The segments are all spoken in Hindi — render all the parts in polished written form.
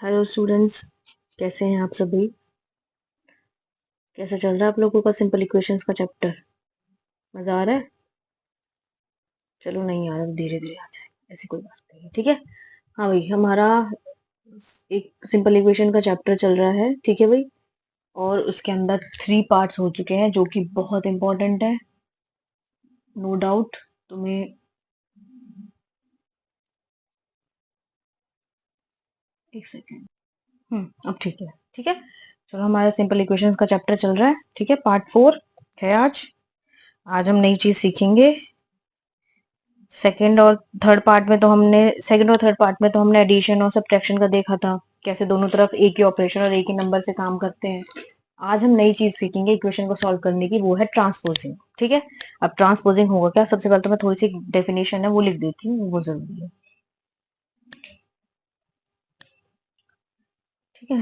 हेलो स्टूडेंट्स, कैसे हैं आप सभी। कैसा चल रहा है आप लोगों का सिंपल इक्वेशंस का चैप्टर। मजा आ रहा है। चलो नहीं आ रहा, धीरे धीरे आ जाए, ऐसी कोई बात नहीं है, ठीक है। हाँ भाई, हमारा एक सिंपल इक्वेशन का चैप्टर चल रहा है, ठीक है भाई। और उसके अंदर 3 पार्ट्स हो चुके हैं जो कि बहुत इंपॉर्टेंट है, नो डाउट। तुम्हें एक सेकेंड। अब ठीक है, ठीक है। चलो, हमारा सिंपल इक्वेशंस का चैप्टर चल रहा है, ठीक है। पार्ट 4 है आज। आज हम नई चीज सीखेंगे। सेकंड और थर्ड पार्ट में तो हमने एडिशन और सब्ट्रैक्शन का देखा था, कैसे दोनों तरफ एक ही ऑपरेशन और एक ही नंबर से काम करते हैं। आज हम नई चीज सीखेंगे इक्वेशन को सॉल्व करने की, वो है ट्रांसपोजिंग, ठीक है। अब ट्रांसपोजिंग होगा क्या, सबसे पहले तो मैं थोड़ी सी डेफिनेशन है वो लिख देती हूँ, वो जरूरी है, ठीक है।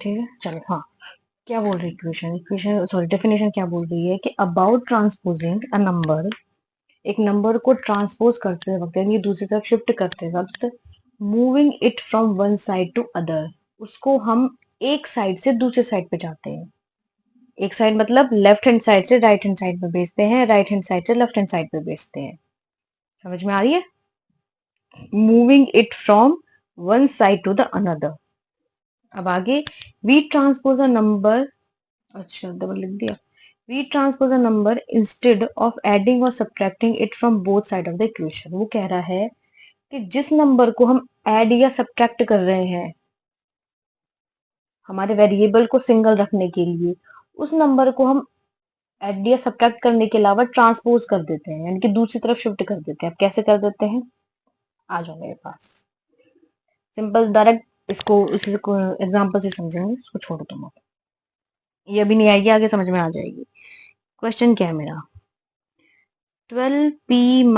ठीक है, चलो। हाँ, क्या बोल रही इक्वेशन इक्वेशन सॉरी डेफिनेशन क्या बोल रही है कि अबाउट ट्रांसपोजिंग अ नंबर, एक नंबर को ट्रांसपोज करते वक्त यानी दूसरी तरफ शिफ्ट करते वक्त, moving it from one side to other, उसको हम एक साइड से दूसरे साइड पे जाते हैं। एक साइड मतलब लेफ्ट हैंड साइड से राइट हैंड साइड पे भेजते हैं, राइट हैंड साइड से लेफ्ट हैंड साइड पे भेजते हैं। समझ में आ रही है। Moving it from one side to the another. अब आगे, वी ट्रांसपोज अ नंबर, अच्छा डबल लिख दिया। We transpose a number instead of adding और subtracting it from both side of the equation. वो कह रहा है कि जिस नंबर को हम ऐड या सब्ट्रैक्ट कर रहे हैं हमारे वेरिएबल को सिंगल रखने के लिए, उस नंबर को हम ऐड या सब्ट्रैक्ट करने के अलावा ट्रांसपोज कर देते हैं, यानी कि दूसरी तरफ शिफ्ट कर देते हैं। अब कैसे कर देते हैं, आ जाओ मेरे पास। सिंपल डायरेक्ट इसको इसी एग्जांपल से समझेंगे, इसको छोड़ो तुम। अब ये अभी नहीं आएगी, आगे समझ में आ जाएगी। क्वेश्चन क्या है मेरा, 12p -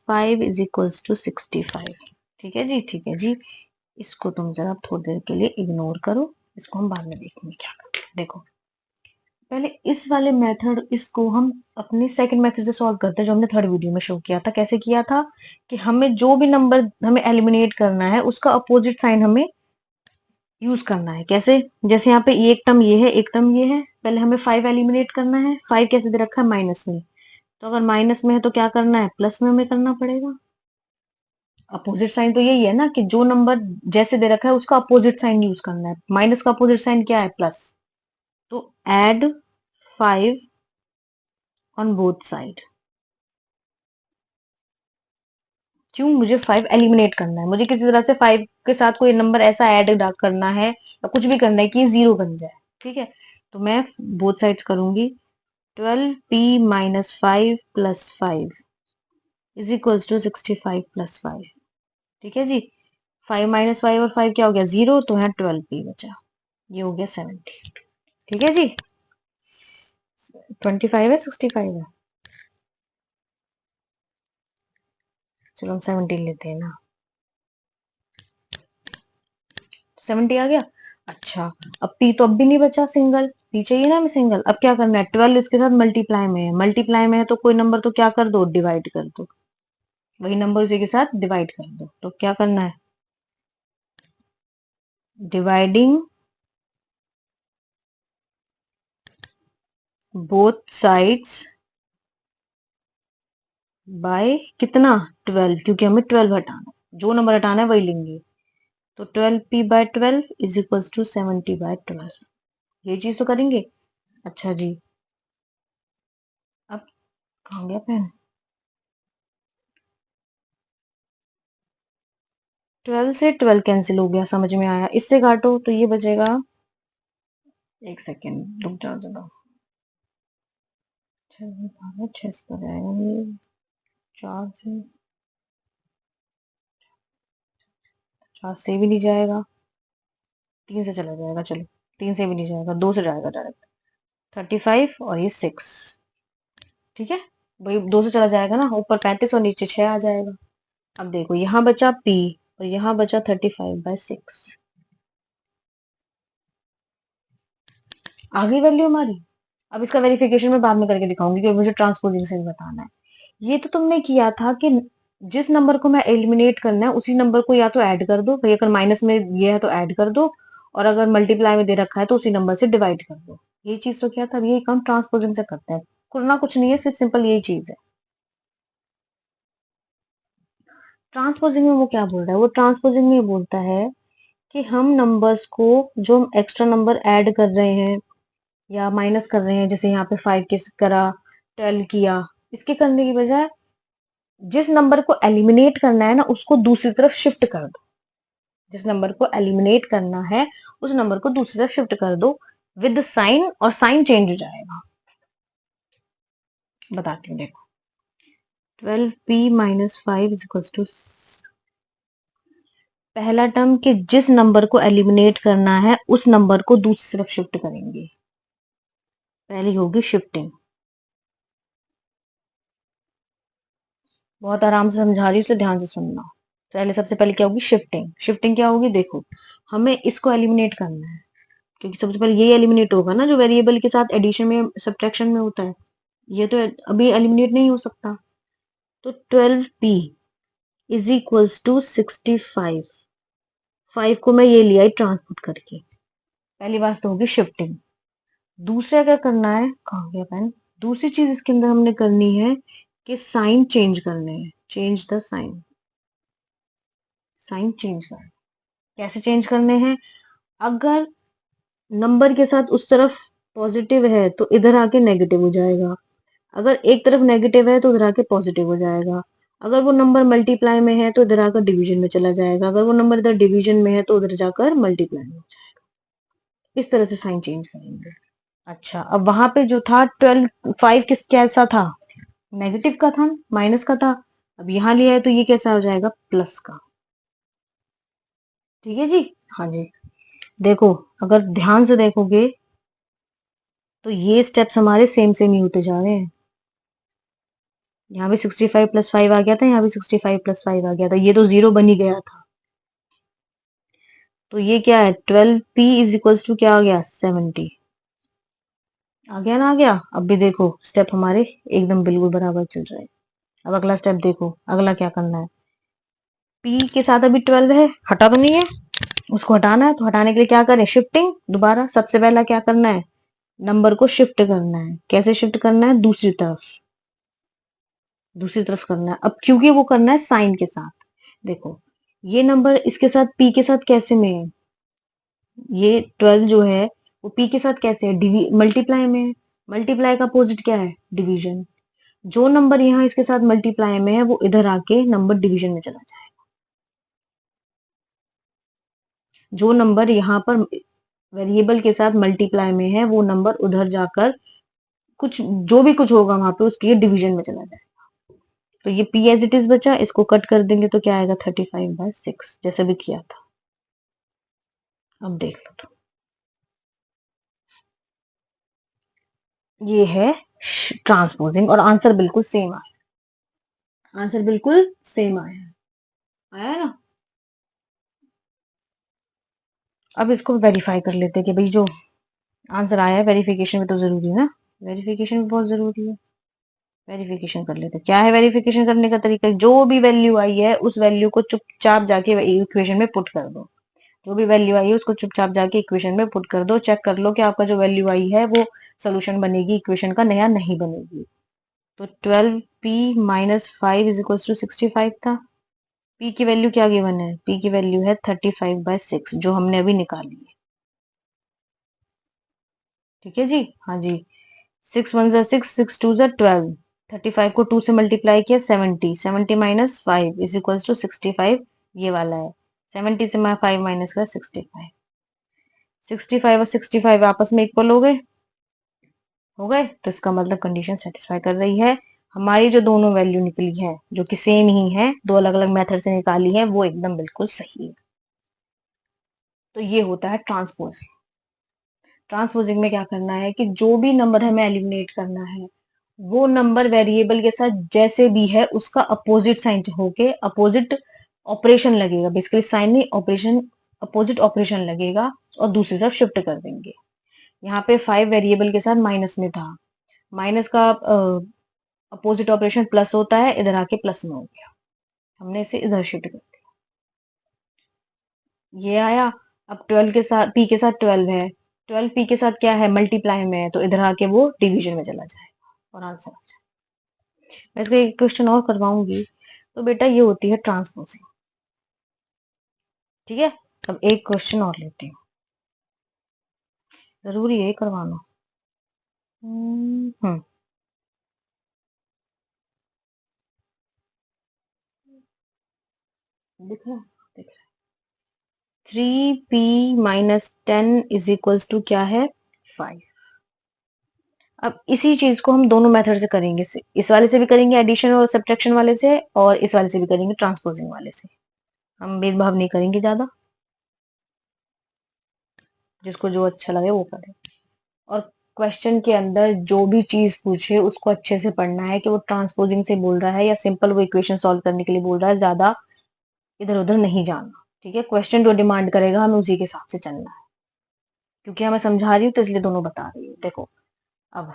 5 = 65। ठीक है जी, ठीक है जी। इसको तुम जरा थोड़ी देर के लिए इग्नोर करो, इसको हम बाद में देखेंगे क्या करते हैं। देखो, पहले इस वाले मेथड, इसको हम अपने सेकंड मेथड से सॉल्व करते हैं, जो हमने थर्ड वीडियो में शो किया था। कैसे किया था कि हमें जो भी नंबर हमें एलिमिनेट करना है उसका अपोजिट साइन हमें यूज करना है। कैसे, जैसे यहाँ पे एक टर्म ये है, एक टर्म ये है, पहले हमें 5 एलिमिनेट करना है। 5 कैसे दे रखा है, माइनस में। तो अगर माइनस में है तो क्या करना है, प्लस में हमें करना पड़ेगा। अपोजिट साइन तो यही है ना, कि जो नंबर जैसे दे रखा है उसका अपोजिट साइन यूज करना है। माइनस का अपोजिट साइन क्या है, प्लस। तो एड 5 ऑन बोथ साइड। क्यों, मुझे 5 एलिमिनेट करना है, मुझे किसी तरह से 5 के साथ कोई नंबर ऐसा ऐड करना है या कुछ भी करना है कि ये 0 बन जाए, ठीक है। तो मैं बोथ साइड्स करूंगी। 12p - 5 + 5 = 65 + 5। ठीक है जी। 5 - 5 और 5 क्या हो गया, 0, तो यहाँ 12p बचा, ये हो गया 70। ठीक है जी। 25 है, 65 है। चलो हम 70 लेते हैं ना, 70 आ गया। अच्छा, अब पी तो अब भी नहीं बचा सिंगल, पी चाहिए ना हमें सिंगल। अब क्या करना है, 12 इसके साथ मल्टीप्लाई में है, मल्टीप्लाई में है तो कोई नंबर तो क्या कर दो, डिवाइड कर दो, वही नंबर उसी के साथ डिवाइड कर दो। तो क्या करना है, डिवाइडिंग बोथ साइड्स बाय कितना, 12, क्योंकि हमें 12 हटाना है, जो नंबर हटाना है वही लेंगे। तो 12p/12 इज इक्वल टू 70/12, ये चीज तो करेंगे। अच्छा जी, अब कहाँ गया पेन, 12 से 12 कैंसिल हो गया, समझ में आया, इससे काटो तो ये बचेगा, एक सेकेंड रुक जाओ जरा, 6 से जाएगा ये, 4 से, 4 से भी नहीं जाएगा, 3 से चला जाएगा, चलो 3 से भी नहीं जाएगा, 2 से जाएगा डायरेक्ट, 35 और ये 6, ठीक है, वही 2 से चला जाएगा ना, ऊपर 35 और नीचे 6 आ जाएगा। अब देखो यहाँ बचा p और यहाँ बचा 35/6, आ गई वैल्यू हमारी। अब इसका वेरिफिकेशन मैं बाद में करके दिखाऊंगी क्योंकि मुझे ट्रांसपोजिंग से भी बताना है। ये तो तुमने किया था कि जिस नंबर को मैं एलिमिनेट करना है उसी नंबर को या तो ऐड कर दो भाई, अगर माइनस में ये है तो ऐड कर दो, और अगर मल्टीप्लाई में दे रखा है तो उसी नंबर से डिवाइड कर दो। ये चीज तो किया था, अब यही काम ट्रांसपोजिंग से करते हैं, करना कुछ नहीं है, सिर्फ सिंपल यही चीज है। ट्रांसपोजिंग में वो क्या बोल रहा है, वो ट्रांसपोजिंग में ये बोलता है कि हम नंबर्स को, जो हम एक्स्ट्रा नंबर ऐड कर रहे हैं या माइनस कर रहे हैं, जैसे यहाँ पे 5 के करा, 12 किया, इसके करने की बजाय जिस नंबर को एलिमिनेट करना है ना उसको दूसरी तरफ शिफ्ट कर दो, जिस नंबर को एलिमिनेट करना है उस नंबर को दूसरी तरफ शिफ्ट कर दो विद साइन, और साइन चेंज हो जाएगा। बताती हूँ देखो, 12p - 5 इज इक्वल टू, पहला टर्म के जिस नंबर को एलिमिनेट करना है उस नंबर को दूसरी तरफ शिफ्ट करेंगे, पहली होगी शिफ्टिंग। बहुत आराम से समझा रही हूँ, उसे ध्यान से सुनना। पहले सबसे पहले क्या होगी, शिफ्टिंग। शिफ्टिंग क्या होगी, देखो हमें इसको एलिमिनेट करना है, क्योंकि सबसे पहले ये एलिमिनेट होगा ना जो वेरिएबल के साथ एडिशन में सब्ट्रैक्शन में होता है, ये तो अभी एलिमिनेट नहीं हो सकता। तो 12p इज इक्वल्स टू 65, 5 को मैं ये लिया ट्रांसपोर्ट करके, पहली बात तो होगी शिफ्टिंग। दूसरा क्या करना है, कहाँ गया पेन, दूसरी चीज इसके अंदर हमने करनी है कि साइन चेंज करने हैं, change the sign, sign change करना, कैसे चेंज करने हैं, अगर नंबर के साथ उस तरफ पॉजिटिव है तो इधर आके नेगेटिव हो जाएगा, अगर एक तरफ नेगेटिव है तो उधर आके पॉजिटिव हो जाएगा, अगर वो नंबर मल्टीप्लाई में है तो इधर आकर डिवीजन में चला जाएगा, अगर वो नंबर इधर डिवीजन में है तो उधर जाकर मल्टीप्लाई में हो जाएगा। इस तरह से साइन चेंज करेंगे। अच्छा, अब वहां पे जो था 12, 5 किस कैसा था, नेगेटिव का था, माइनस का था, अब यहाँ लिया है तो ये कैसा हो जाएगा, प्लस का। ठीक है जी, हाँ जी। देखो अगर ध्यान से देखोगे तो ये स्टेप्स हमारे सेम सेम ही होते जा रहे हैं, यहाँ भी 65 + 5 आ गया था, यहाँ भी 65 + 5 आ गया था, ये तो 0 बन ही गया था। तो ये क्या है, 12p इज इक्वल्स टू क्या आ गया, 70, आ गया ना, आ गया। अब भी देखो स्टेप हमारे एकदम बिल्कुल बराबर चल रहे हैं। अब अगला स्टेप देखो, अगला क्या करना है, p के साथ अभी 12 है, हटा तो नहीं है, उसको हटाना है, तो हटाने के लिए क्या करें, शिफ्टिंग। दोबारा सबसे पहला क्या करना है, नंबर को शिफ्ट करना है, कैसे शिफ्ट करना है, दूसरी तरफ, दूसरी तरफ करना है। अब क्योंकि वो करना है साइन के साथ, देखो ये नंबर इसके साथ p के साथ कैसे में है, ये 12 जो है वो p के साथ कैसे है, मल्टीप्लाई में है, मल्टीप्लाई का अपोजिट क्या है, डिवीजन। जो नंबर यहाँ इसके साथ मल्टीप्लाई में है वो इधर आके नंबर डिवीजन में चला जाए, जो नंबर यहाँ पर वेरिएबल के साथ मल्टीप्लाई में है वो नंबर उधर जाकर कुछ, जो भी कुछ होगा वहां पे उसके डिवीजन में चला जाए। तो ये p एज इट इज बचा, इसको कट कर देंगे तो क्या आएगा, 35/6, जैसे भी किया था। अब देख लो तो ये है ट्रांसपोजिंग, और आंसर बिल्कुल सेम आया। आंसर बिल्कुल सेम आया है ना। अब इसको वेरीफाई कर लेते हैं कि भाई जो आंसर आया है वेरिफिकेशन भी तो जरूरी है ना, वेरिफिकेशन भी बहुत जरूरी है। वेरिफिकेशन कर लेते हैं। क्या है वेरिफिकेशन करने का तरीका, जो भी वैल्यू आई है उस वैल्यू को चुपचाप जाके इक्वेशन में पुट कर दो। जो भी वैल्यू आई है उसको चुपचाप जाके इक्वेशन में पुट कर दो, चेक कर लो कि आपका जो वैल्यू आई है वो सोल्यूशन बनेगी इक्वेशन का, नया नहीं बनेगी। तो 12p - 5 = 65 था। p की वैल्यू क्या गिवन है, p की वैल्यू है 35/6 जो हमने अभी निकाली है। ठीक है जी, हाँ जी। 6 1 6, 6 2 12, 35 को 2 से मल्टीप्लाई किया 70, 70 - 5 = 65, ये वाला है। 70 से 5 माइनस का 65, 65 और 65 आपस में इक्वल हो गए, तो इसका मतलब कंडीशन सेटिस्फाई कर रही है। हमारी जो दोनों वैल्यू निकली है जो कि सेम ही है, दो अलग अलग मेथड से निकाली है, वो एकदम बिल्कुल सही है। तो ये होता है ट्रांसपोजिंग। ट्रांसपोजिंग में क्या करना है कि जो भी नंबर हमें एलिमिनेट करना है वो नंबर वेरिएबल के साथ जैसे भी है उसका अपोजिट साइन होके अपोजिट ऑपरेशन लगेगा, बेसिकली साइन नहीं ऑपरेशन, अपोजिट ऑपरेशन लगेगा और दूसरी तरफ शिफ्ट कर देंगे। यहाँ पे 5 वेरिएबल के साथ माइनस में था, माइनस का अपोजिट ऑपरेशन प्लस होता है, इधर आके प्लस में हो गया, हमने इसे इधर शिफ्ट कर दिया, ये आया। अब 12 के साथ पी के साथ 12 है, 12 पी के साथ क्या है मल्टीप्लाई में है, तो इधर आके वो डिवीजन में चला जाएगा और आंसर आ जाएगा। मैं इसका एक क्वेश्चन और करवाऊंगी। तो बेटा ये होती है ट्रांसपोजिंग। ठीक है, अब एक क्वेश्चन और लेती हूँ, जरूरी है ये करवाना। हम्म, दिख रहा है, दिख रहा है। 3p - 10 = क्या है 5। अब इसी चीज को हम दोनों मेथड से करेंगे, इस वाले से भी करेंगे एडिशन और सब्ट्रैक्शन वाले से, और इस वाले से भी करेंगे ट्रांसपोजिंग वाले से। हम भेदभाव नहीं करेंगे ज्यादा, जिसको जो अच्छा लगे वो करे। और क्वेश्चन के अंदर जो भी चीज पूछे उसको अच्छे से पढ़ना है कि वो ट्रांसपोजिंग से बोल रहा है या सिंपल वो इक्वेशन सॉल्व करने के लिए बोल रहा है, ज्यादा इधर उधर नहीं जाना। ठीक है, क्वेश्चन जो डिमांड करेगा हमें उसी के हिसाब से चलना है, क्योंकि मैं समझा रही हूँ तो इसलिए दोनों बता रही हूँ। देखो अब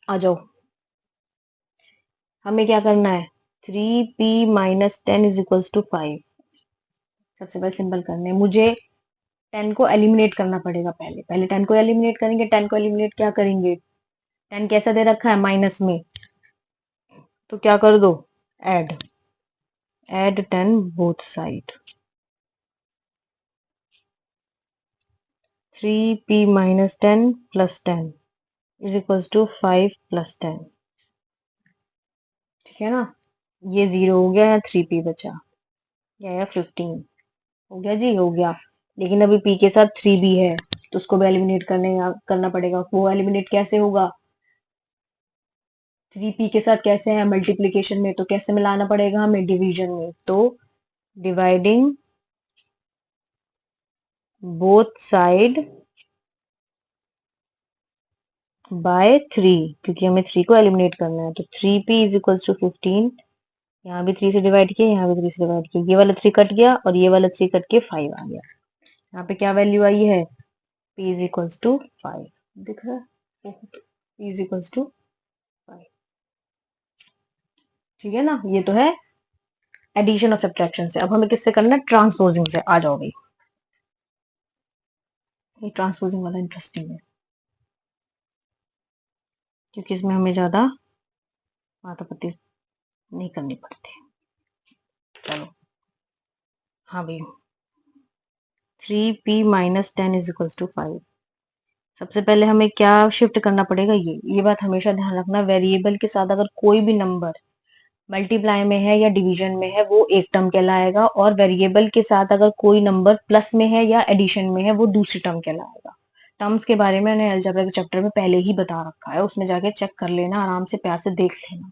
आ जाओ, हमें क्या करना है, 3p - 10 = 5। सबसे पहले सिंपल करने हैं मुझे, 10 को एलिमिनेट करना पड़ेगा, पहले पहले 10 को एलिमिनेट करेंगे। 10 को एलिमिनेट क्या करेंगे, 10 कैसा दे रखा है माइनस में, तो क्या कर दो add, add 10 both side. 3p - 10 + 10 = 5 + 10। ठीक है ना, ये 0 हो गया या 3p बचा, या 15 हो गया जी, हो गया। लेकिन अभी p के साथ 3 भी है तो उसको भी एलिमिनेट करना पड़ेगा। वो एलिमिनेट कैसे होगा, 3p के साथ कैसे है मल्टीप्लीकेशन में, तो कैसे मिलाना पड़ेगा हमें डिवीजन में, तो डिवाइडिंग बोथ साइड बाय 3, क्योंकि हमें 3 को एलिमिनेट करना है। तो 3p = 15, यहाँ भी 3 से डिवाइड किया, यहाँ भी 3 से डिवाइड किया, ये वाला 3 कट गया और ये वाला 3 कट के 5 आ गया। यहाँ पे क्या वैल्यू आई है, p = 5, दिख रहा है, p = 5। ठीक है ना, ये तो है एडिशन और सब्ट्रैक्शन से। अब हमें किससे करना है, ट्रांसपोजिंग से। आ जाओ भाई, ये ट्रांसपोजिंग वाला इंटरेस्टिंग है, क्योंकि इसमें हमें ज्यादा माथापट्टी नहीं करनी पड़ती। चलो हाँ भाई, 3p - 10 = 5। सबसे पहले हमें क्या शिफ्ट करना पड़ेगा, ये बात हमेशा ध्यान रखना, वेरिएबल के साथ अगर कोई भी नंबर मल्टीप्लाई में है या डिवीजन में है वो एक टर्म कहलाएगा, और वेरिएबल के साथ अगर कोई नंबर प्लस में है या एडिशन में है वो दूसरी टर्म कहलाएगा। टर्म्स के बारे में मैंने अलजेब्रा के चैप्टर में पहले ही बता रखा है, उसमें जाके चेक कर लेना, आराम से प्यार से देख लेना,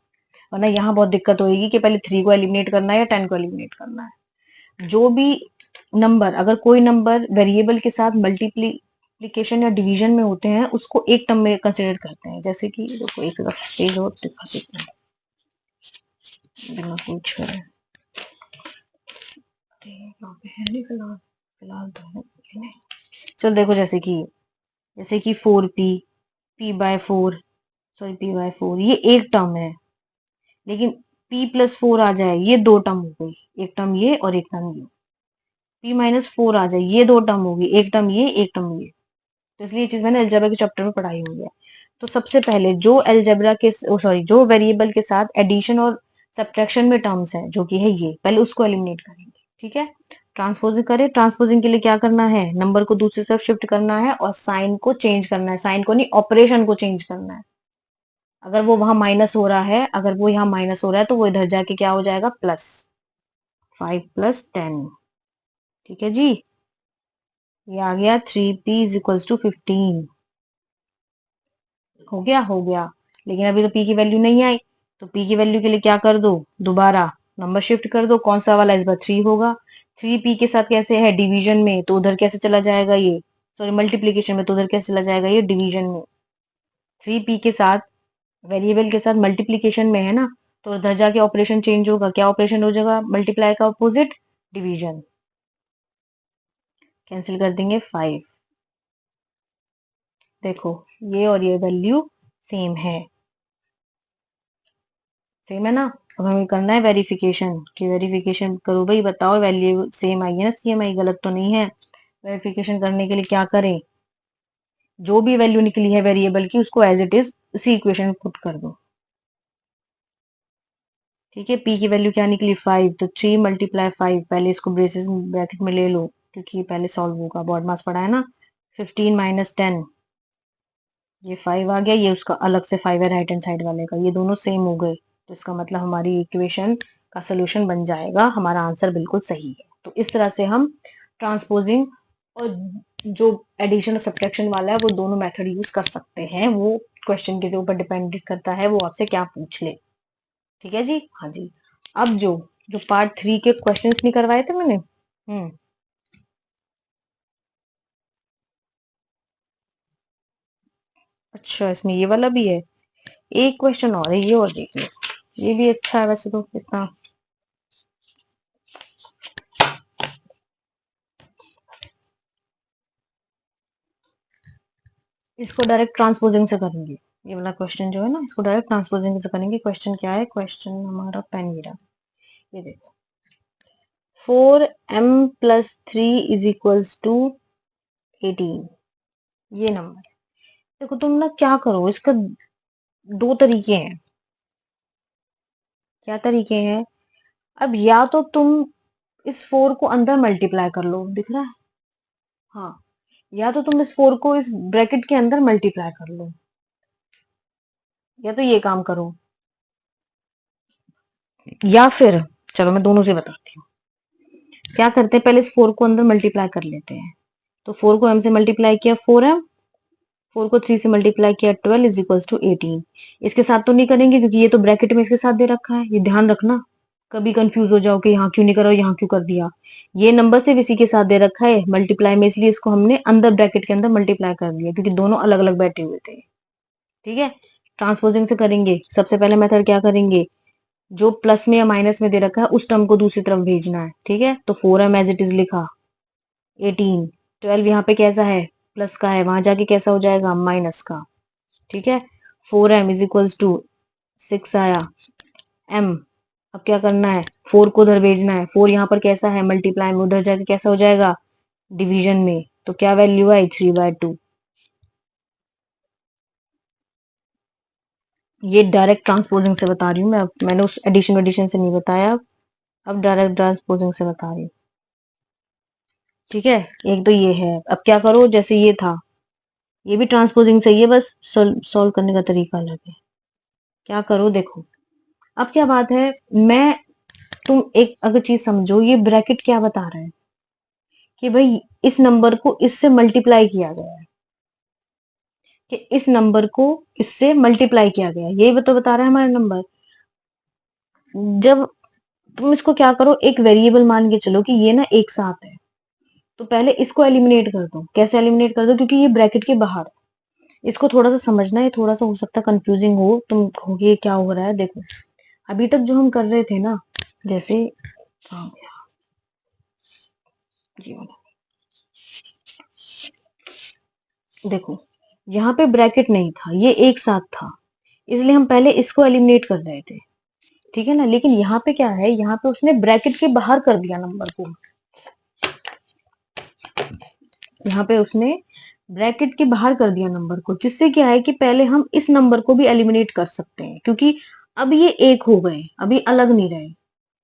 वरना यहाँ बहुत दिक्कत होगी कि पहले 3 को एलिमिनेट करना है या 10 को एलिमिनेट करना है। जो भी नंबर, अगर कोई नंबर वेरिएबल के साथ मल्टीप्लीकेशन या डिवीजन में होते हैं उसको एक टर्म में कंसिडर करते हैं। जैसे कि देखो एक पेज और दिखा देते हैं, बिना पूछ कर है नहीं फिलहाल, फिलहाल तो है नहीं। चलो देखो, जैसे कि 4p, p/4, सॉरी p/4 ये एक टर्म है, लेकिन p+4 आ जाए, ये दो टर्म हो गई, एक टर्म ये और एक टर्म ये। p-4 आ जाए, ये दो टर्म होगी, एक टर्म ये एक टर्म ये। तो इसलिए ये चीज मैंने अलजेब्रा के चैप्टर में पढ़ाई हुई है। तो सबसे पहले जो अलजेब्रा के सॉरी जो वेरिएबल के साथ एडिशन और सब्ट्रैक्शन में टर्म्स है, जो कि है ये, पहले उसको एलिमिनेट करेंगे। ठीक है, ट्रांसपोजिंग करें। ट्रांसपोजिंग के लिए क्या करना है, नंबर को दूसरी तरफ शिफ्ट करना है और साइन को चेंज करना है, साइन को नहीं, ऑपरेशन को चेंज करना है। अगर वो वहां माइनस हो रहा है, अगर वो यहाँ माइनस हो रहा है, तो वो इधर जाके क्या हो जाएगा, प्लस 5+10। ठीक है जी, ये आ गया 3p = 15। हो गया, हो गया। लेकिन अभी तो p की वैल्यू नहीं आई, तो p की वैल्यू के लिए क्या कर दो, दोबारा नंबर शिफ्ट कर दो। कौन सा वाला, इस बार 3 होगा। 3p के साथ कैसे है, डिवीजन में, तो उधर कैसे चला जाएगा ये, सॉरी मल्टीप्लीकेशन में, तो उधर कैसे चला जाएगा ये, डिवीजन में। 3p के साथ, वेरिएबल के साथ मल्टीप्लीकेशन में है ना, तो उधर जाके ऑपरेशन चेंज होगा। क्या ऑपरेशन हो जाएगा, मल्टीप्लाई का ऑपोजिट डिवीजन। कैंसिल कर देंगे 5। देखो, ये और ये वैल्यू सेम है, सेम है ना। अब हमें करना है वेरिफिकेशन, कि वेरिफिकेशन करो भाई, बताओ वैल्यू सेम आई है ना, सेम आई, गलत तो नहीं है। वेरिफिकेशन करने के लिए क्या करें, जो भी वैल्यू निकली है वेरिएबल की, उसको एज इट इज उसी इक्वेशन में पुट कर दो। ठीक है, p की वैल्यू क्या निकली, 5, तो 3 × 5, पहले इसको ब्रेसेस ब्रैकेट में ले लो, क्योंकि ये पहले सॉल्व होगा, बॉड मास पढ़ा है ना। 15 - 10, ये 5 आ गया, ये उसका अलग से 5 है राइट हैंड साइड वाले का, ये दोनों सेम हो गए, तो इसका मतलब हमारी इक्वेशन का सोल्यूशन बन जाएगा, हमारा आंसर बिल्कुल सही है। तो इस तरह से हम ट्रांसपोजिंग और जो एडिशन और सब्ट्रैक्शन वाला है, वो दोनों मेथड यूज कर सकते हैं। वो क्वेश्चन के ऊपर डिपेंड करता है, वो आपसे क्या पूछ ले। ठीक है जी, हाँ जी। अब जो जो पार्ट 3 के क्वेश्चंस नहीं करवाए थे मैंने, अच्छा, इसमें ये वाला भी है, एक क्वेश्चन और है, ये और देखिए, ये भी अच्छा है वैसे तो इतना। इसको डायरेक्ट ट्रांसपोजिंग से करेंगे, ये वाला क्वेश्चन जो है ना, इसको डायरेक्ट ट्रांसपोजिंग से करेंगे। क्वेश्चन क्या है, क्वेश्चन हमारा पेन गिरा, ये देखो, 4m+3 = 18, ये नंबर। देखो तुम ना क्या करो, इसका दो तरीके हैं। क्या तरीके हैं, अब या तो तुम इस 4 को अंदर मल्टीप्लाई कर लो, दिख रहा है, हाँ, या तो तुम इस 4 को इस ब्रैकेट के अंदर मल्टीप्लाई कर लो, या तो ये काम करो, या फिर चलो मैं दोनों से बताती हूँ। क्या करते हैं, पहले इस 4 को अंदर मल्टीप्लाई कर लेते हैं। तो 4 को m से मल्टीप्लाई किया 4m, 4 को 3 से मल्टीप्लाई किया 12 = 18। इसके साथ तो नहीं करेंगे, क्योंकि ये तो ब्रैकेट में इसके साथ दे रखा है, ये ध्यान रखना, कभी कंफ्यूज हो जाओ कि यहाँ क्यों नहीं करा, यहाँ क्यों कर दिया। ये नंबर सिर्फ इसी के साथ दे रखा है मल्टीप्लाई में, इसलिए इसको हमने अंदर ब्रैकेट के अंदर मल्टीप्लाई कर दिया, क्योंकि दोनों अलग अलग बैठे हुए थे। ठीक है, ट्रांसपोजिंग से करेंगे। सबसे पहले मेथड क्या करेंगे, जो प्लस में या माइनस में दे रखा है उस टर्म को दूसरी तरफ भेजना है। ठीक है, तो 4m एज इट इज लिखा, 18, 12 यहाँ पे कैसा है, प्लस का है, वहां जाके कैसा हो जाएगा, माइनस का। ठीक है, 4m = 6 आया, m, अब क्या करना है, 4 को उधर भेजना है, 4 यहाँ पर कैसा है, मल्टीप्लाई में, उधर जाके कैसा हो जाएगा, डिवीजन में, तो क्या वैल्यू आई, 3/2। ये डायरेक्ट ट्रांसपोजिंग से बता रही हूँ मैं, मैंने उस एडिशन एडिशन से नहीं बताया, अब डायरेक्ट ट्रांसपोजिंग से बता रही हूँ। ठीक है, एक तो ये है। अब क्या करो, जैसे ये था, ये भी ट्रांसपोजिंग सही है, बस सॉल्व करने का तरीका अलग है। क्या करो, देखो, अब क्या बात है, मैं, तुम एक अगर चीज समझो, ये ब्रैकेट क्या बता रहा है, कि भाई इस नंबर को इससे मल्टीप्लाई किया गया है, कि इस नंबर को इससे मल्टीप्लाई किया गया है, यही तो बता रहा है हमारा नंबर। जब तुम इसको क्या करो, एक वेरिएबल मान के चलो कि ये ना एक साथ है, तो पहले इसको एलिमिनेट कर दो। कैसे एलिमिनेट कर दो, क्योंकि ये ब्रैकेट के बाहर है। इसको थोड़ा सा समझना है, थोड़ा सा हो सकता है कंफ्यूजिंग हो, तुम कहोगे ये क्या हो रहा है। देखो, अभी तक जो हम कर रहे थे ना, जैसे कहाँ गया जीवन, देखो यहाँ पे ब्रैकेट नहीं था, ये एक साथ था, इसलिए हम पहले इसको एलिमिनेट कर रहे थे, ठीक है ना। लेकिन यहाँ पे क्या है, यहाँ पे उसने ब्रैकेट के बाहर कर दिया नंबर को, यहाँ पे उसने ब्रैकेट के बाहर कर दिया नंबर को, जिससे क्या है कि पहले हम इस नंबर को भी एलिमिनेट कर सकते हैं, क्योंकि अब ये एक हो गए, अभी अलग नहीं रहे,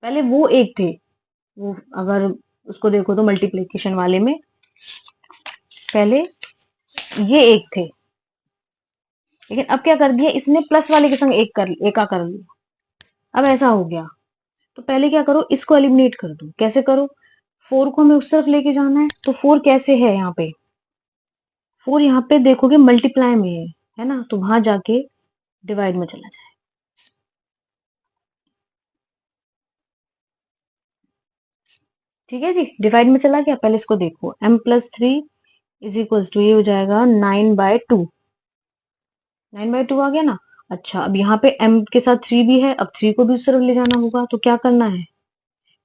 पहले वो एक थे, वो अगर उसको देखो तो मल्टीप्लिकेशन वाले में पहले ये एक थे, लेकिन अब क्या कर दिया इसने, प्लस वाले के संग एका कर लिया, अब ऐसा हो गया। तो पहले क्या करो, इसको एलिमिनेट कर दो। कैसे करो, 4 को हमें उस तरफ लेके जाना है, तो 4 कैसे है यहाँ पे, 4 यहाँ पे देखोगे मल्टीप्लाई में है ना, तो वहां जाके डिवाइड में चला जाए। ठीक है जी, डिवाइड में चला गया। पहले इसको देखो, m+3 इज इक्वल टू, ये हो जाएगा 9/2, 9/2 आ गया ना। अच्छा, अब यहाँ पे m के साथ 3 भी है, अब 3 को भी उस तरफ ले जाना होगा, तो क्या करना है,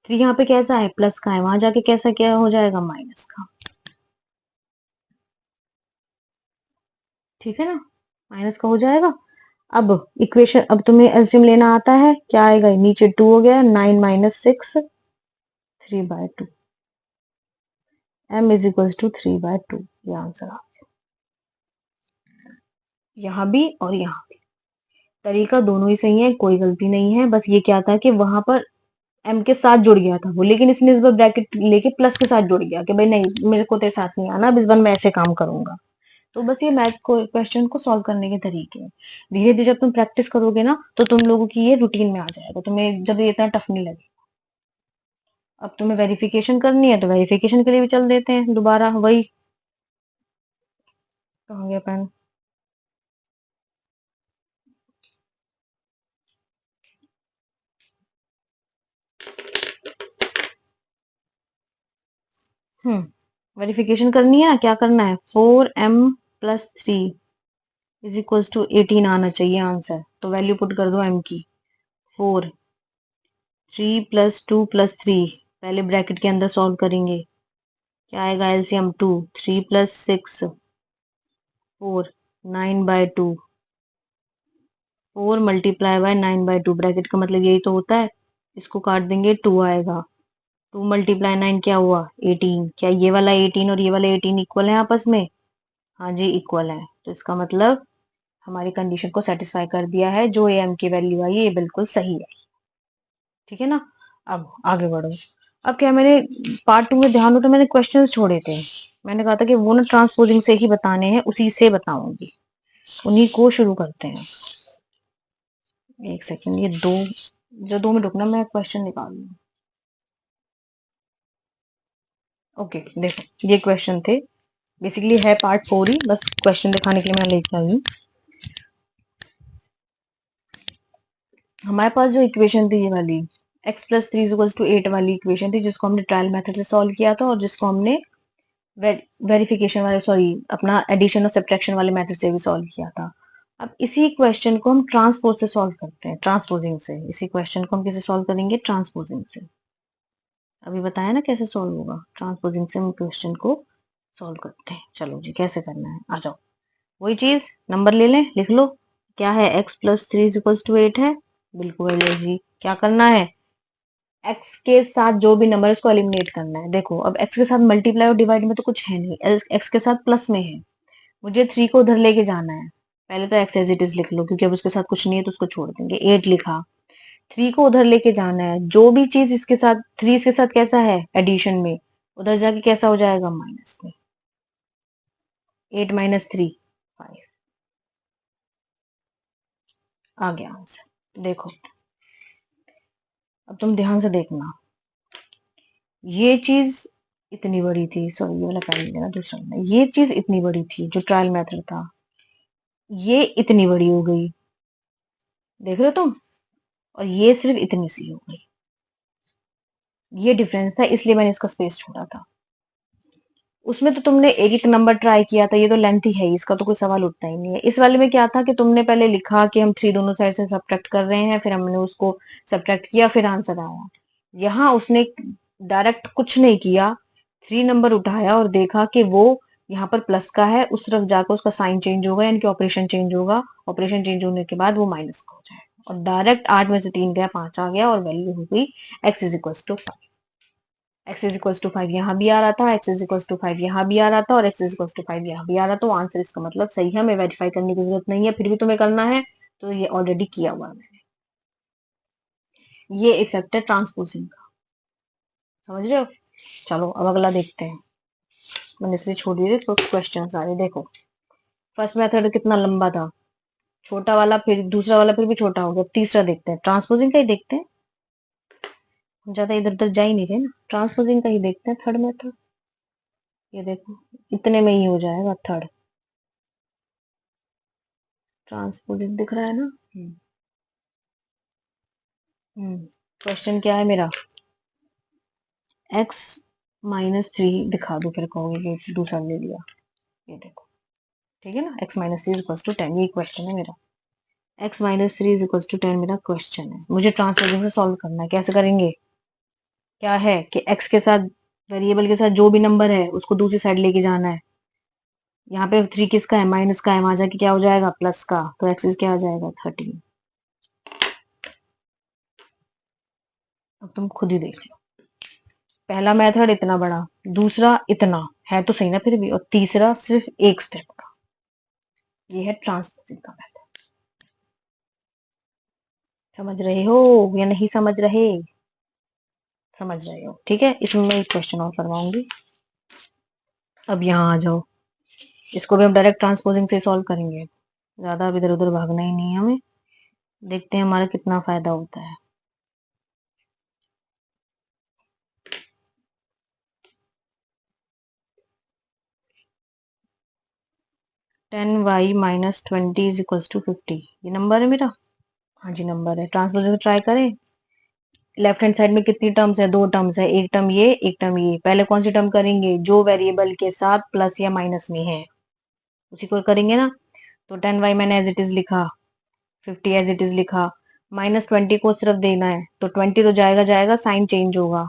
3 यहाँ पे कैसा है, प्लस का है, वहां जाके कैसा क्या हो जाएगा, माइनस का। ठीक है ना, माइनस का हो जाएगा। अब इक्वेशन, अब तुम्हें एलसीएम लेना आता है, क्या आएगा, नीचे 2 हो गया, 9 - 6 3/2, m इज इक्वल टू 3/2, ये आंसर आ गया, यहाँ भी और यहाँ भी। तरीका दोनों ही सही है, कोई गलती नहीं है, बस ये क्या था कि वहां पर m के साथ जुड़ गया था वो, लेकिन इसने इस बार ब्रैकेट लेके प्लस के साथ जुड़ गया कि भाई नहीं, मेरे को तेरे साथ नहीं आना, अब इस बार मैं ऐसे काम करूंगा। तो बस ये मैथ को क्वेश्चन को सॉल्व करने के तरीके हैं। धीरे धीरे जब तुम प्रैक्टिस करोगे ना, तो तुम लोगों की ये रूटीन में आ जाएगा, तुम्हें जब ये इतना टफ नहीं लगे। अब तुम्हें वेरिफिकेशन करनी है, तो वेरिफिकेशन के लिए भी चल देते हैं दोबारा वही। कहाँ गया पेन, वेरिफिकेशन करनी है ना, क्या करना है, 4m+3 इज इक्वल टू 18 आना चाहिए आंसर, तो वैल्यू पुट कर दो m की, 4, 3 + 2 + 3, पहले ब्रैकेट के अंदर सॉल्व करेंगे, क्या आएगा, एलसीएम 2, 3 + 6 4, 9/2, 4 × 9/2, ब्रैकेट का मतलब यही तो होता है, इसको काट देंगे, 2 आएगा, 2 × 9 क्या हुआ, 18, क्या ये वाला 18 और ये वाला 18 इक्वल है आपस में, हाँ जी इक्वल है, तो इसका मतलब हमारी कंडीशन को सेटिस्फाई कर दिया है, जो am की वैल्यू आई ये बिल्कुल सही है। ठीक है ना, अब आगे बढ़ो। अब क्या, मैंने पार्ट 2 में ध्यान हो तो मैंने क्वेश्चंस छोड़े थे, मैंने कहा था कि वो ना ट्रांसपोजिंग से ही बताने हैं, उसी से बताऊंगी, उन्हीं को शुरू करते हैं। एक सेकंड, ये दो, जो 2 मिनट रुकना, मैं क्वेश्चन निकाल लूं। ओके देखो, ये क्वेश्चन थे, बेसिकली है पार्ट 4 ही, बस क्वेश्चन दिखाने के लिए मैं लेके आई हूँ। हमारे पास जो इक्वेशन थी ये वाली, x+3 = 8 वाली इक्वेशन थी, जिसको हमने ट्रायल मेथड से सॉल्व किया था, और जिसको हमने वेरिफिकेशन वाले, सॉरी, अपना एडिशन और सब्ट्रैक्शन वाले मेथड से भी सॉल्व किया था। अब इसी क्वेश्चन को हम ट्रांसपोज से सॉल्व करते हैं, ट्रांसपोजिंग से। इसी क्वेश्चन को हम कैसे सॉल्व करेंगे, ट्रांसपोजिंग से। अभी बताया ना कैसे सॉल्व होगा, ट्रांसपोजिंग से हम क्वेश्चन को सॉल्व करते हैं। चलो जी, कैसे करना है, आ जाओ। वही चीज, नंबर ले लें, लिख लो, क्या है, x+3 = 8 है, बिल्कुल है जी। क्या करना है, x के साथ जो भी नंबर है उसको एलिमिनेट करना है। देखो अब x के साथ मल्टीप्लाई और डिवाइड में तो कुछ है नहीं, x के साथ प्लस में है, मुझे 3 को उधर लेके जाना है। पहले तो x एज इट इज लिख लो, क्योंकि अब उसके साथ कुछ नहीं है तो उसको छोड़ देंगे। 8 लिखा, 3 को उधर लेके जाना है, जो भी चीज इसके साथ 3 इसके साथ कैसा है एडिशन में, उधर जाके कैसा हो जाएगा, माइनस में। 8 - 3 5, आ गया आंसर। देखो अब तुम ध्यान से देखना, ये चीज इतनी बड़ी थी, सॉरी ये वाला पेन लेना दूसरा वाला, ये चीज इतनी बड़ी थी जो ट्रायल मेथड था, ये इतनी बड़ी हो गई, देख रहे हो तुम, और ये सिर्फ इतनी सी हो गई। ये डिफरेंस था, इसलिए मैंने इसका स्पेस छोड़ा था। उसमें तो तुमने एक एक नंबर ट्राई किया था, ये तो लेंथी है, इसका तो कोई सवाल उठता ही नहीं है। इस वाले में क्या था कि तुमने पहले लिखा कि हम 3 दोनों साइड से सब्ट्रैक्ट कर रहे हैं, फिर हमने उसको सब्ट्रैक्ट किया, फिर आंसर आया। यहाँ उसने डायरेक्ट कुछ नहीं किया, 3 नंबर उठाया और देखा कि वो यहाँ पर प्लस का है, उस तरफ जाकर उसका साइन चेंज होगा, यानी कि ऑपरेशन चेंज होगा। ऑपरेशन चेंज होने के बाद वो माइनस का हो जाएगा, और डायरेक्ट 8 में से 3 गया, 5 आ गया, और वैल्यू हो गई x is equal to 5। x is equal to 5 यहाँ भी आ रहा था, x इज इक्वल टू 5 यहाँ भी आ रहा था, और x इज इक्वल टू 5 यहाँ भी आ रहा था। तो आंसर इसका मतलब सही है, हमें वेरीफाई करने की जरूरत नहीं है, फिर भी तुम्हें करना है तो ये ऑलरेडी किया हुआ है मैंने। ये इफेक्ट है ट्रांसपोजिंग का, समझ रहे हो? चलो अब अगला देखते हैं। मैंने इसलिए छोड़ दिए तो क्वेश्चन सारे देखो। फर्स्ट मेथड कितना लंबा था, छोटा वाला, फिर दूसरा वाला, फिर भी छोटा हो गया। तीसरा देखते हैं, ट्रांसपोजिंग का ही देखते हैं, ज्यादा इधर उधर जा ही नहीं रहे ना, ट्रांसपोजिंग का ही देखते हैं, थर्ड मेथड। ये देखो इतने में ही हो जाएगा थर्ड। ट्रांसपोजिंग दिख रहा है ना? क्वेश्चन क्या है मेरा, x -3 दिखा दो, फिर कहोगे कि दूसरा ले लिया। ये देखो, ठीक है ना, x -3 इक्वल टू 10, ये क्वेश्चन है मेरा। x -3 इक्वल टू 10 मेरा क्वेश्चन है, मुझे ट्रांसपोजिंग से सॉल्व करना है। कैसे करेंगे? क्या है कि x के साथ, वेरिएबल के साथ जो भी नंबर है उसको दूसरी साइड लेके जाना है। यहाँ पे 3 किसका है? माइनस का है, वहां जाके क्या हो जाएगा? प्लस का। तो x क्या आ जाएगा? 13। अब तुम खुद ही देख लो, पहला मेथड इतना बड़ा, दूसरा इतना है तो सही ना फिर भी, और तीसरा सिर्फ एक स्टेप का। ये है ट्रांसपोजिंग का मेथड। समझ रहे हो या नहीं समझ रहे? समझ रहे हो, ठीक है। इसमें मैं एक क्वेश्चन और करवाऊंगी। अब यहाँ आ जाओ, इसको भी हम डायरेक्ट ट्रांसपोजिंग से सॉल्व करेंगे, ज्यादा अब इधर उधर भागना ही नहीं है हमें। देखते हैं हमारा कितना फायदा होता है। (10y - 20 = 50), ये नंबर है मेरा। हाँ जी नंबर है। ट्रांसपोजिंग ट्राई करें। लेफ्ट हैंड साइड में कितनी टर्म्स है? 2 टर्म्स है, एक टर्म ये, एक टर्म ये। पहले कौन सी टर्म करेंगे? जो वेरिएबल के साथ प्लस या माइनस में है उसी को करेंगे ना। तो 10y मैंने एज इट इज लिखा, 50 एज इट इज लिखा, -20 को सिर्फ देना है, तो 20 तो जाएगा जाएगा, साइन चेंज होगा,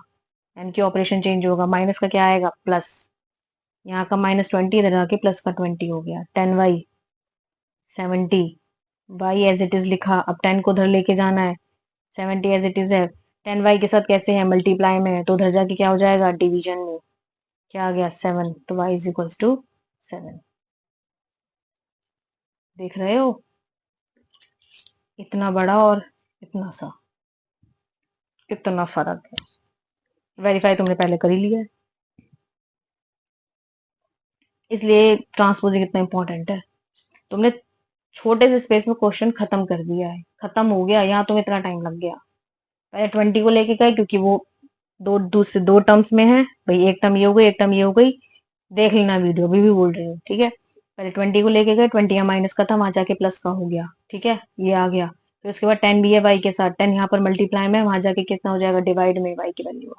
यानी कि ऑपरेशन चेंज होगा। माइनस का क्या आएगा? प्लस। यहाँ का -20 इधर आके प्लस का 20 हो गया। 10y 70, y as it is लिखा, अब 10 को उधर लेके जाना है, 70 एज इट इज है। 10y के साथ कैसे है? मल्टीप्लाई में है, तो उधर जाके क्या हो जाएगा? डिवीजन में। क्या आ गया? 7। तो y इज इक्वल टू 7। देख रहे हो, इतना बड़ा और इतना सा, कितना फर्क है। वेरीफाई तुमने पहले कर ही लिया है, इसलिए ट्रांसपोजिंग इतना इंपॉर्टेंट है। तुमने छोटे से स्पेस में क्वेश्चन खत्म कर दिया है, खत्म हो गया। यहाँ तुम्हें इतना टाइम लग गया, पहले 20 को लेके गए, क्योंकि वो दो दूसरे दो टर्म्स में है भाई, एक टर्म ये हो गई, एक टर्म ये हो गई। देख लेना वीडियो, अभी भी बोल रही हूँ, ठीक है। पहले 20 को लेके गए, 20 यहाँ माइनस का था, वहां जाके प्लस का हो गया, ठीक है, ये आ गया। फिर उसके बाद 10 भी है वाई के साथ, 10 यहाँ पर मल्टीप्लाई में, वहां जाके कितना हो जाएगा? डिवाइड में, वाई की वैल्यू।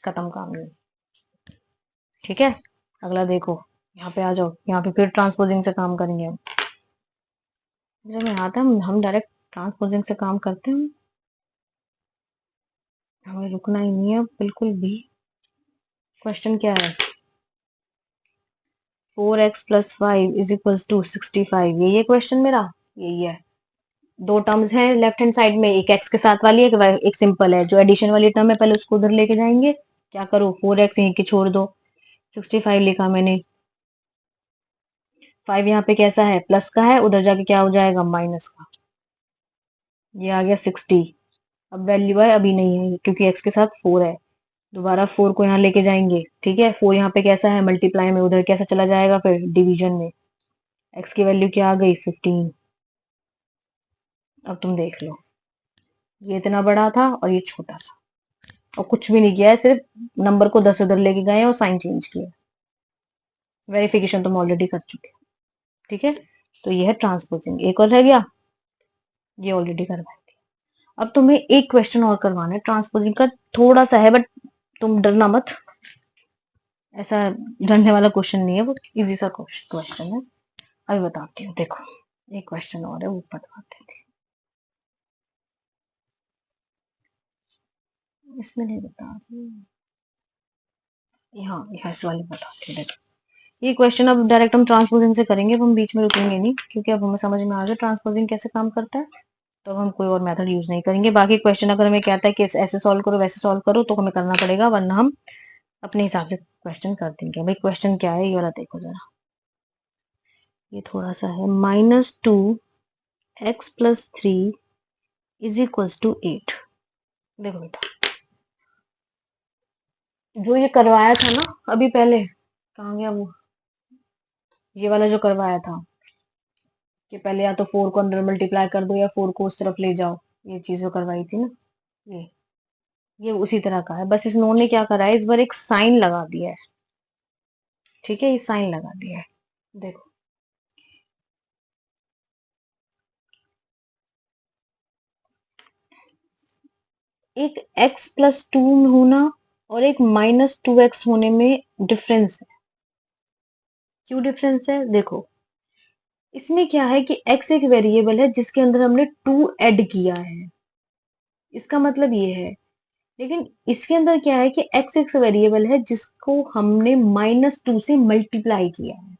खत्म काम नहीं, ठीक है। अगला देखो, यहाँ पे आ जाओ, यहाँ पे फिर ट्रांसपोजिंग से काम करेंगे हम। जब यहाँ आता है हम डायरेक्ट ट्रांसपोजिंग से काम करते हैं, हमें रुकना ही नहीं है बिल्कुल भी। क्वेश्चन क्या है? 4x + 5 = 65, यही है क्वेश्चन मेरा, यही है। दो टर्म्स हैं लेफ्ट हैंड साइड में, एक x के साथ वाली है, एक सिंपल है। जो एडिशन वाली टर्म है पहले उसको उधर लेके जाएंगे। क्या करो? 4x यहीं के छोड़ दो, 65 लिखा मैंने। 5 यहाँ पे कैसा है? प्लस का है, उधर जाके क्या हो जाएगा? माइनस का। ये आ गया 60। अब वैल्यू है अभी नहीं है क्योंकि x के साथ 4 है, दोबारा 4 को यहाँ लेके जाएंगे, ठीक है। 4 यहाँ पे कैसा है? मल्टीप्लाई में, उधर कैसा चला जाएगा? फिर डिवीजन में। x की वैल्यू क्या आ गई? 15। अब तुम देख लो, ये इतना बड़ा था और ये छोटा सा, और कुछ भी नहीं किया है, सिर्फ नंबर को 10 उधर लेके गए और साइन चेंज किया। वेरिफिकेशन तुम ऑलरेडी कर चुके हो, ठीक है। तो ये है ट्रांसपोजिंग। एक और रह गया, ये ऑलरेडी करवाया दिया। अब तुम्हें एक क्वेश्चन और करवाना है ट्रांसपोजिंग का, थोड़ा सा है बट तुम डरना मत, ऐसा डरने वाला क्वेश्चन नहीं है, वो इजी सा क्वेश्चन है। अभी बताती हूँ, देखो एक क्वेश्चन और है वो बताते थे, इसमें नहीं बता रही। हाँ इस वाले बताती हूँ, देखो ये क्वेश्चन अब डायरेक्ट हम ट्रांसपोजिंग से करेंगे, अब हम बीच में रुकेंगे नहीं, क्योंकि अब हमें समझ में आ गया ट्रांसपोजिंग कैसे काम करता है, तो अब हम कोई और मेथड यूज नहीं करेंगे। बाकी क्वेश्चन अगर हमें कहता है कि ऐसे सॉल्व करो वैसे सॉल्व करो तो हमें करना पड़ेगा, वरना हम अपने हिसाब से क्वेश्चन कर देंगे। भाई क्वेश्चन क्या है ये वाला देखो जरा, ये थोड़ा सा है, -2x+3 इज इक्वल्स टू 8। देखो बेटा, जो ये करवाया था ना अभी पहले, कहाँ गया वो, ये वाला जो करवाया था कि पहले या तो 4 को अंदर मल्टीप्लाई कर दो या 4 को उस तरफ ले जाओ, ये चीज जो करवाई थी ना, ये ये उसी तरह का है, बस इन्होंने क्या करा है, इस बार एक साइन लगा दिया है। ठीक है, ये साइन लगा दिया है, देखो एक x+2 होना और एक -2x होने में डिफरेंस है। क्यों डिफरेंस है, देखो इसमें क्या है कि x एक वेरिएबल है जिसके अंदर हमने 2 ऐड किया है, इसका मतलब ये है। लेकिन इसके अंदर क्या है कि x एक वेरिएबल है जिसको हमने -2 से मल्टीप्लाई किया है,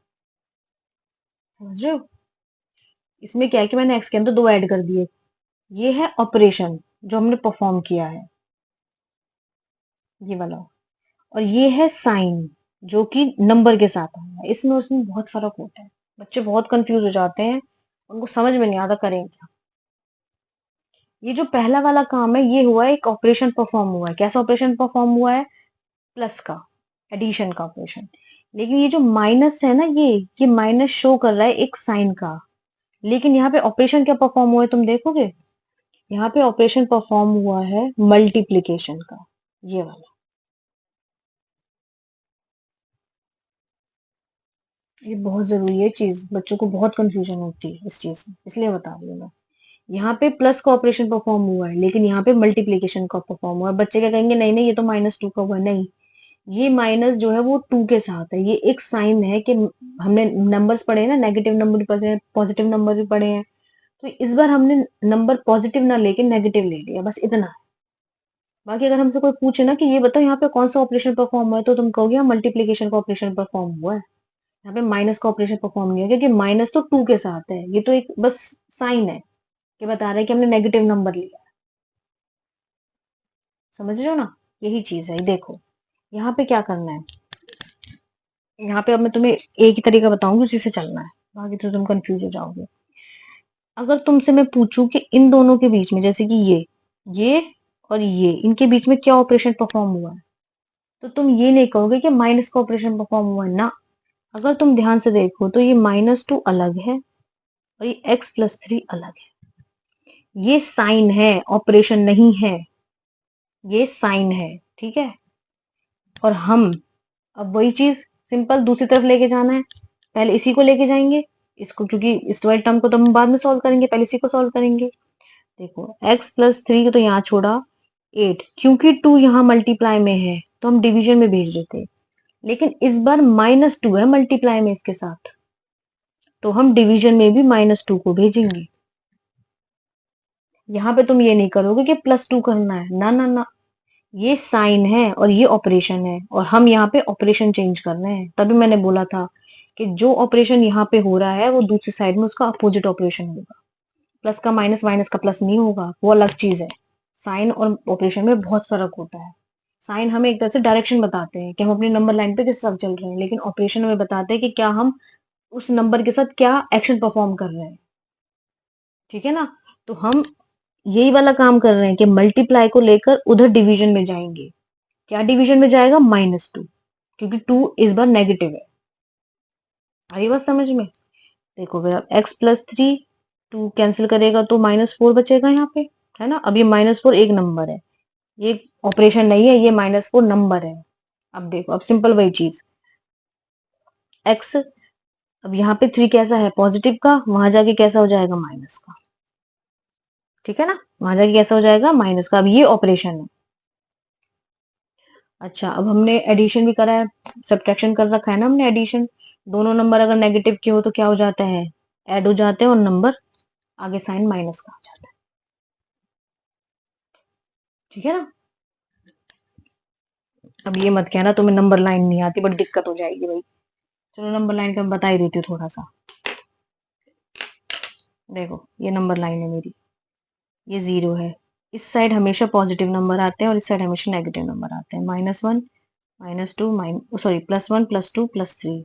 समझ रहे हो। इसमें क्या है कि मैंने x के अंदर 2 ऐड कर दिए, ये है ऑपरेशन जो हमने परफॉर्म किया है, ये वाला। और ये है साइन जो कि नंबर के साथ आया है, इसमें उसमें बहुत फर्क होता है, बच्चे बहुत कंफ्यूज हो जाते हैं, उनको समझ में नहीं आता करें क्या। ये जो पहला वाला काम है ये हुआ है, एक ऑपरेशन परफॉर्म हुआ है। कैसा ऑपरेशन परफॉर्म हुआ है, प्लस का, एडिशन का ऑपरेशन। लेकिन ये जो माइनस है ना, ये माइनस शो कर रहा है एक साइन का। लेकिन यहाँ पे ऑपरेशन क्या परफॉर्म हुआ है तुम देखोगे, यहाँ पे ऑपरेशन परफॉर्म हुआ है मल्टीप्लीकेशन का, ये वाला। ये बहुत जरूरी है चीज, बच्चों को बहुत कंफ्यूजन होती है इस चीज में, इसलिए बता रही हूँ मैं। यहाँ पे प्लस का ऑपरेशन परफॉर्म हुआ है लेकिन यहाँ पे मल्टीप्लीकेशन का परफॉर्म हुआ है। बच्चे क्या कहेंगे, नहीं नहीं ये तो -2 का हुआ है, नहीं, ये माइनस जो है वो 2 के साथ है, ये एक साइन है कि हमने नंबर्स पढ़े हैं ना, नेगेटिव नंबर भी पढ़े हैं पॉजिटिव नंबर भी पढ़े हैं, तो इस बार हमने नंबर पॉजिटिव ना लेके नेगेटिव ले लिया, बस इतना है। बाकी अगर हमसे कोई पूछे ना कि ये बताओ यहाँ पे कौन सा ऑपरेशन परफॉर्म हुआ है, तो तुम कहोगे मल्टीप्लीकेशन का ऑपरेशन परफॉर्म हुआ है, यहाँ पे माइनस का ऑपरेशन परफॉर्म नहीं हुआ, क्योंकि माइनस तो 2 के साथ है, ये तो एक बस साइन है कि बता रहा है कि हमने नेगेटिव नंबर लिया। समझ रहे हो ना, यही चीज है। देखो यहाँ पे क्या करना है, यहाँ पे अब मैं तुम्हें एक ही तरीका बताऊंगी उसी से चलना है, बाकी तो तुम कंफ्यूज हो जाओगे। अगर तुमसे मैं पूछूं कि इन दोनों के बीच में, जैसे कि ये और ये, इनके बीच में क्या ऑपरेशन परफॉर्म हुआ है, तो तुम ये नहीं कहोगे कि माइनस का ऑपरेशन परफॉर्म हुआ है ना। अगर तुम ध्यान से देखो तो ये -2 अलग है और ये x+3 अलग है, ये साइन है, ऑपरेशन नहीं है, ये साइन है, ठीक है। और हम अब वही चीज सिंपल दूसरी तरफ लेके जाना है, पहले इसी को लेके जाएंगे इसको, क्योंकि इस वाले टर्म को तो हम बाद में सॉल्व करेंगे, पहले इसी को सॉल्व करेंगे। देखो x+3 को तो यहाँ छोड़ा, 8, क्योंकि 2 यहाँ मल्टीप्लाई में है तो हम डिवीजन में भेज देते, लेकिन इस बार -2 है मल्टीप्लाई में इसके साथ, तो हम डिवीजन में भी -2 को भेजेंगे। यहाँ पे तुम ये नहीं करोगे कि +2 करना है, ना ना ना, ये साइन है और ये ऑपरेशन है, और हम यहाँ पे ऑपरेशन चेंज कर रहे हैं। तभी मैंने बोला था कि जो ऑपरेशन यहाँ पे हो रहा है वो दूसरी साइड में उसका अपोजिट ऑपरेशन होगा, प्लस का माइनस, माइनस का प्लस नहीं होगा, वो अलग चीज है। साइन और ऑपरेशन में बहुत फर्क होता है। साइन हमें एक तरह से डायरेक्शन बताते हैं कि हम अपनी नंबर लाइन पे किस तरफ चल रहे हैं, लेकिन ऑपरेशन हमें बताते हैं कि क्या हम उस नंबर के साथ क्या एक्शन परफॉर्म कर रहे हैं, ठीक है ना। तो हम यही वाला काम कर रहे हैं कि मल्टीप्लाई को लेकर उधर डिवीजन में जाएंगे। क्या डिवीजन में जाएगा, -2, क्योंकि 2 इस बार नेगेटिव है। आई बात समझ में। देखो फिर अब x+3, 2 कैंसिल करेगा तो -4 बचेगा यहाँ पे, है ना। अब ये -4 एक नंबर है, ये ऑपरेशन नहीं है, ये -4 नंबर है। अब देखो, अब सिंपल वही चीज, x, अब यहाँ पे 3 कैसा है, पॉजिटिव का, वहां जाके कैसा हो जाएगा, माइनस का, ठीक है ना, वहां जाके कैसा हो जाएगा, माइनस का। अब ये ऑपरेशन है, अच्छा, अब हमने एडिशन भी करा है, सब्ट्रैक्शन कर रखा है ना हमने एडिशन। दोनों नंबर अगर नेगेटिव के हो तो क्या हो जाता है, ऐड हो जाते हैं और नंबर आगे साइन माइनस का आ जाता है। ठीक है ना। अब ये मत कहना तुम्हें नंबर लाइन नहीं आती, बड़ी दिक्कत हो जाएगी भाई। चलो नंबर लाइन का मैं बता ही देती हूँ थोड़ा सा। देखो ये नंबर लाइन है मेरी, ये 0 है। इस साइड हमेशा पॉजिटिव नंबर आते हैं और इस साइड हमेशा नेगेटिव नंबर आते हैं। -1 -2 सॉरी +1 +2 +3,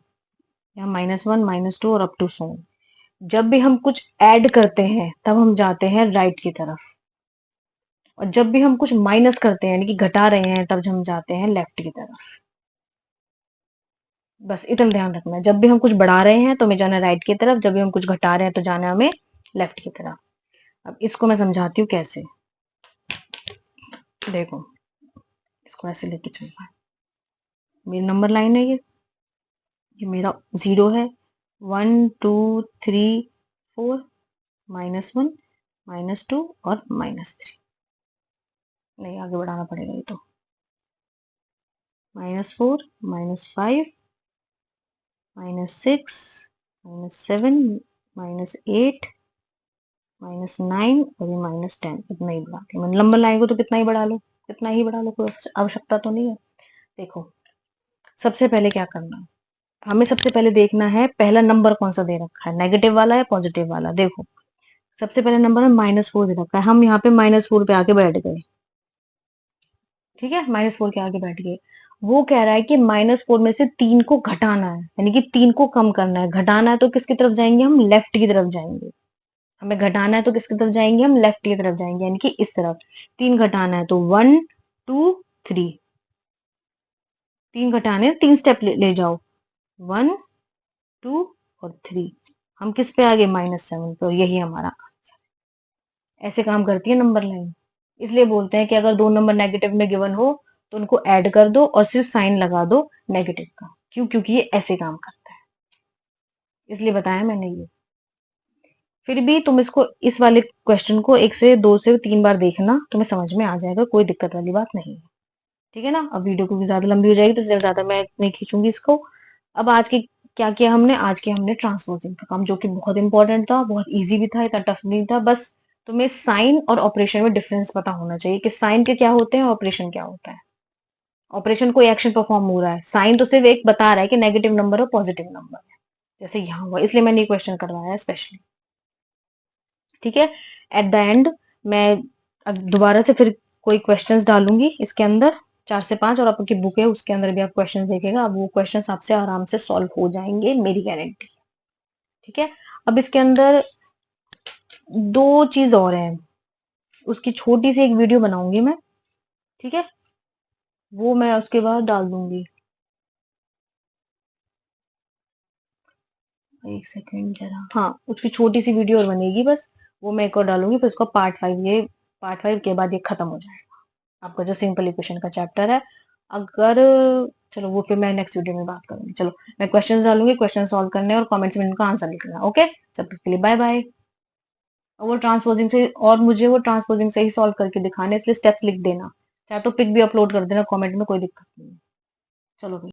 यहाँ -1 -2 और अप टू सो। जब भी हम कुछ ऐड करते हैं तब हम जाते हैं राइट की तरफ, और जब भी हम कुछ माइनस करते हैं यानी कि घटा रहे हैं तब हम जाते हैं लेफ्ट की तरफ। बस इतना ध्यान रखना है, जब भी हम कुछ बढ़ा रहे हैं तो हमें जाना है राइट की तरफ, जब भी हम कुछ घटा रहे हैं तो जाना है हमें लेफ्ट की तरफ। अब इसको मैं समझाती हूँ कैसे। देखो इसको ऐसे लेके चलना है, मेरी नंबर लाइन है ये मेरा 0 है, 1 2 3 4, -1 -2 और -3। नहीं आगे बढ़ाना पड़ेगा ये तो, -4 -5 -6 -7 -8 -9 और ये -10। इतना ही बढ़ाती हूँ, नंबर लाइन को तो कितना ही बढ़ा लो, कितना ही बढ़ा लो, कोई आवश्यकता तो नहीं है। देखो सबसे पहले क्या करना है, हमें सबसे पहले देखना है पहला नंबर कौन सा दे रखा है, नेगेटिव वाला या पॉजिटिव वाला। देखो सबसे पहले नंबर है -4 दे रखा है, हम यहाँ पे -4 पे आके बैठ गए। ठीक है, -4 के आगे बैठ गए। वो कह रहा है कि -4 में से 3 को घटाना है, यानी कि 3 को कम करना है। घटाना है तो किसकी तरफ जाएंगे, हम लेफ्ट की तरफ जाएंगे। हमें घटाना है तो किसकी तरफ जाएंगे, हम लेफ्ट की तरफ जाएंगे, यानी कि इस तरफ। 3 घटाना है तो 1 2 3, 3 घटाने हैं, 3 स्टेप ले जाओ, 1 2 और 3। हम किस पे आ गए, -7 पे, और यही हमारा ऐसे काम करती है नंबर लाइन। इसलिए बोलते हैं कि अगर दो नंबर नेगेटिव में गिवन हो तो उनको ऐड कर दो और सिर्फ साइन लगा दो नेगेटिव का। क्यों, क्योंकि ये ऐसे काम करता है, इसलिए बताया मैंने ये। फिर भी तुम इसको, इस वाले क्वेश्चन को 1 से 2 से 3 बार देखना, तुम्हें समझ में आ जाएगा, कोई दिक्कत वाली बात नहीं है। ठीक है ना। अब वीडियो क्योंकि ज्यादा लंबी हो जाएगी तो इससे ज्यादा मैं नहीं खींचूंगी इसको। अब आज की क्या किया हमने, आज के हमने ट्रांसपोजिंग का काम, जो कि बहुत इंपॉर्टेंट था, बहुत इजी भी था, इतना टफ नहीं था। बस तुम्हें साइन और ऑपरेशन में डिफरेंस पता होना चाहिए कि साइन के क्या होते हैं और ऑपरेशन क्या होता है। ऑपरेशन कोई एक्शन परफॉर्म हो रहा है, साइन तो सिर्फ एक बता रहा है कि नेगेटिव नंबर और पॉजिटिव नंबर है, जैसे यहाँ हुआ, इसलिए मैंने ये क्वेश्चन करवाया है स्पेशली। ठीक है, एट द एंड मैं अब दोबारा से फिर कोई क्वेश्चंस डालूंगी इसके अंदर, 4 से 5, और आपकी बुक है उसके अंदर भी आप क्वेश्चंस देखेगा, अब वो क्वेश्चंस आपसे आराम से सॉल्व हो जाएंगे, मेरी गारंटी। ठीक है, अब इसके अंदर 2 चीज और है, उसकी छोटी सी एक वीडियो बनाऊंगी मैं। ठीक है, वो मैं उसके बाद डाल दूंगी। एक सेकंड जरा, हाँ उसकी छोटी सी वीडियो और बनेगी बस, वो मैं एक और डालूंगी, फिर उसका पार्ट 5, ये पार्ट 5 के बाद ये खत्म हो जाएगा आपका जो सिंपल इक्वेशन का चैप्टर है। अगर, चलो वो फिर मैं नेक्स्ट वीडियो में बात करूंगी। चलो मैं क्वेश्चंस डालूंगी, क्वेश्चन सॉल्व करने और कमेंट्स में इनका आंसर लिखना। ओके, जब तक के लिए बाय बाय। और वो ट्रांसपोजिंग से, और मुझे वो ट्रांसपोजिंग से ही सॉल्व करके दिखाने, इसलिए स्टेप्स लिख देना, चाहे तो पिक भी अपलोड कर देना कमेंट में, कोई दिक्कत नहीं है। चलो भाई।